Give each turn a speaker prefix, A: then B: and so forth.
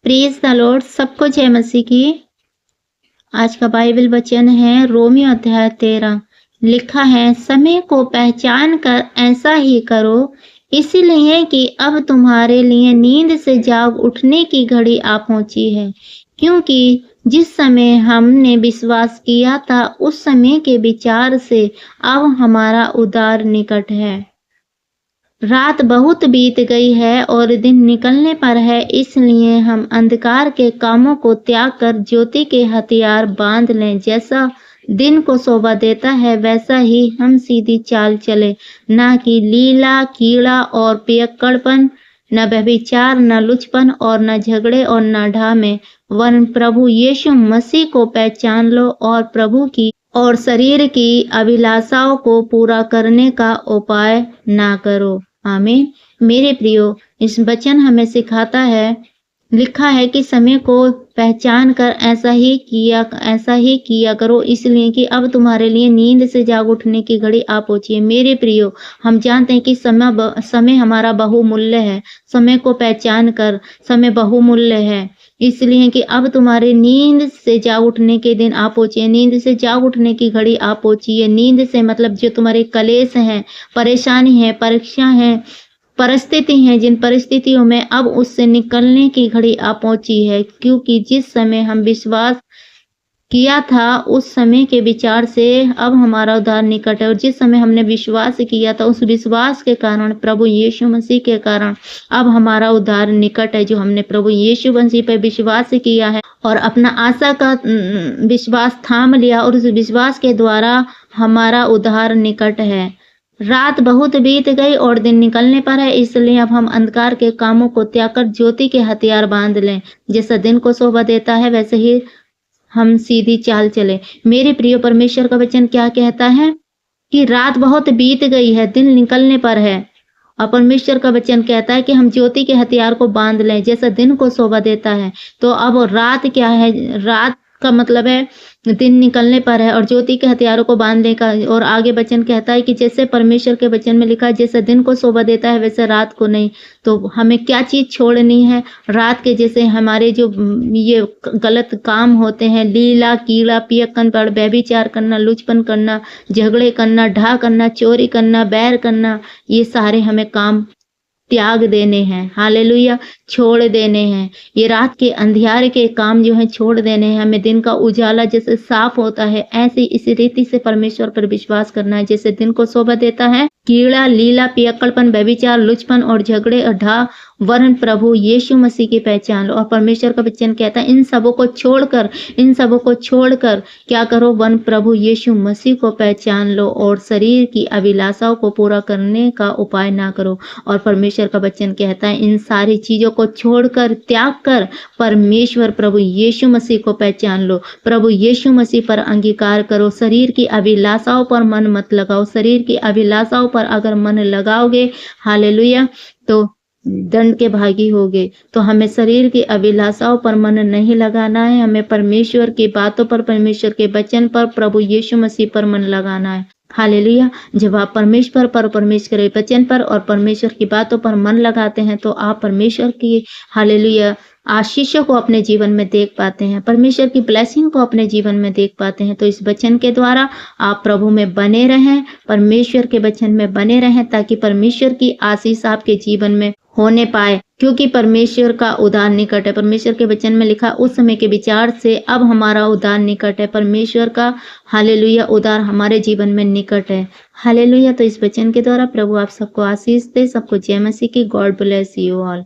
A: Praise the Lord. सबको जय मसीह की। आज का बाइबल वचन है रोमियो अध्याय 13। लिखा है, समय को पहचान कर ऐसा ही करो, इसलिए कि अब तुम्हारे लिए नींद से जाग उठने की घड़ी आ पहुंची है। क्योंकि जिस समय हमने विश्वास किया था उस समय के विचार से अब हमारा उद्धार निकट है। रात बहुत बीत गई है और दिन निकलने पर है, इसलिए हम अंधकार के कामों को त्याग कर ज्योति के हथियार बांध लें। जैसा दिन को शोभा देता है वैसा ही हम सीधी चाल चले, ना कि लीला कीड़ा और पियक्कड़पन, न व्यभिचार, न लुचपन और न झगड़े और न ढामे, वरन प्रभु यीशु मसीह को पहचान लो और प्रभु की और शरीर की अभिलाषाओं को पूरा करने का उपाय ना करो। आमीन। मेरे प्रियो, इस वचन हमें सिखाता है, लिखा है कि समय को पहचान कर ऐसा ही किया करो, इसलिए कि अब तुम्हारे लिए नींद से जाग उठने की घड़ी आ पहुंची है। मेरे प्रियो, हम जानते हैं कि समय हमारा बहुमूल्य है। समय को पहचान कर, समय बहुमूल्य है, इसलिए कि अब तुम्हारे नींद से जाग उठने के दिन आ पहुंची है। नींद से जाग उठने की घड़ी आ पहुंची है। नींद से मतलब जो तुम्हारे कलेश हैं, परेशानी है, परीक्षा है, परिस्थिति हैं, जिन परिस्थितियों में अब उससे निकलने की घड़ी आ पहुंची है। क्योंकि जिस समय हम विश्वास किया था उस समय के विचार से अब हमारा उद्धार निकट है। और जिस समय हमने विश्वास किया था उस विश्वास के कारण, प्रभु यीशु मसीह के कारण अब हमारा उद्धार निकट है। जो हमने प्रभु यीशु मसीह पर विश्वास किया है और अपना आशा का विश्वास थाम लिया और उस विश्वास के द्वारा हमारा उद्धार निकट है। रात बहुत बीत गई और दिन निकलने पर है, इसलिए अब हम अंधकार के कामों को त्याग कर ज्योति के हथियार बांध लें। जैसा दिन को शोभा देता है वैसे ही हम सीधी चाल चले। मेरे प्रिय, परमेश्वर का वचन क्या कहता है कि रात बहुत बीत गई है, दिन निकलने पर है। और परमेश्वर का वचन कहता है कि हम ज्योति के हथियार को बांध लें, जैसा दिन को शोभा देता है। तो अब रात क्या है? रात का मतलब है दिन निकलने पर है और ज्योति के हथियारों को बांधने का। और आगे वचन कहता है कि जैसे परमेश्वर के वचन में लिखा है, जैसे दिन को शोभा देता है वैसे रात को नहीं। तो हमें क्या चीज छोड़नी है? रात के जैसे हमारे जो ये गलत काम होते हैं, लीला कीड़ा पियक्कन पर, व्यभिचार करना, लुचपन करना, झगड़े करना, ढा करना, चोरी करना, बैर करना, ये सारे हमें काम त्याग देने हैं। हालेलुया, छोड़ देने हैं। ये रात के अंधियारे के काम जो है छोड़ देने हैं। हमें दिन का उजाला जैसे साफ होता है ऐसे इसी रीति से परमेश्वर पर विश्वास करना है। जैसे दिन को शोभा देता है कीड़ा, लीला, पियक्कड़पन, व्यभिचार, लुचपन और झगड़े और ढा, वरन प्रभु यीशु मसीह की पहचान लो। और परमेश्वर का वचन कहता है इन सबों को छोड़कर क्या करो? वन प्रभु यीशु मसीह को पहचान लो और शरीर की अभिलाषाओं को पूरा करने का उपाय ना करो। और परमेश्वर का वचन कहता है इन सारी चीजों को छोड़कर, त्याग कर परमेश्वर प्रभु यीशु मसीह को पहचान लो। प्रभु यीशु मसीह पर अंगीकार करो। शरीर की अभिलाषाओं पर मन मत लगाओ। शरीर की अभिलाषाओं पर अगर मन लगाओगे, हालेलुया, तो दंड के भागी होगे। तो हमें शरीर की अभिलाषाओं पर मन नहीं लगाना है। हमें परमेश्वर की बातों पर, परमेश्वर के वचन पर, प्रभु यीशु मसीह पर मन लगाना है। हालेलुया। जब आप परमेश्वर पर, परमेश्वर के वचन पर और परमेश्वर की बातों पर मन लगाते हैं तो आप परमेश्वर की, हालेलुया, आशीषों को अपने जीवन में देख पाते हैं, परमेश्वर की ब्लेसिंग को अपने जीवन में देख पाते हैं। तो इस वचन के द्वारा आप प्रभु में बने रहें, परमेश्वर के वचन में बने रहें, ताकि परमेश्वर की आशीष आपके जीवन में होने पाए। क्योंकि परमेश्वर का उद्धार निकट है। परमेश्वर के वचन में लिखा उस समय के विचार से अब हमारा उद्धार निकट है। परमेश्वर का, हालेलुया, उद्धार हमारे जीवन में निकट है। हालेलुया। तो इस वचन के द्वारा प्रभु आप सबको आशीष दे। सबको जय मसीह की। God bless you all.